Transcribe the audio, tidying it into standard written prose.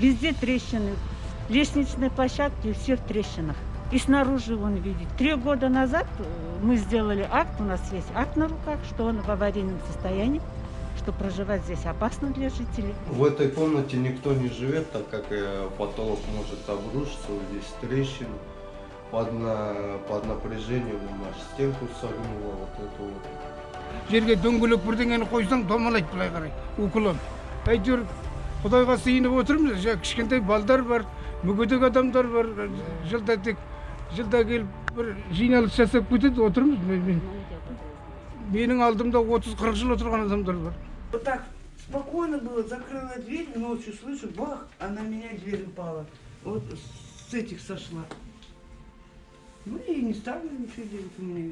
Везде трещины. Лестничные площадки все в трещинах. И снаружи он видит. 3 года назад мы сделали акт, у нас есть акт на руках, что он в аварийном состоянии, что проживать здесь опасно для жителей. В этой комнате никто не живет, так как потолок может обрушиться, вот здесь трещины. Под напряжением аж стенку согнуло, вот это вот. Жерге дөңгелек бірдеңені қойсаң домалайды былай қарай уклон. Әйтеуір Құдайға сыйынып отырмыз, кішкентай балдар бар, мүгедек адамдар бар, жылда келіп бір жиналыс жасап кетеді, отырмыз. Менің алдымда 30-40 жыл отырған адамдар бар. Вот так спокойно было, закрыла дверь, ночью слышу, бах, а на меня дверь упала. Вот с этих сошла. Ну и не стала ничего делать, у меня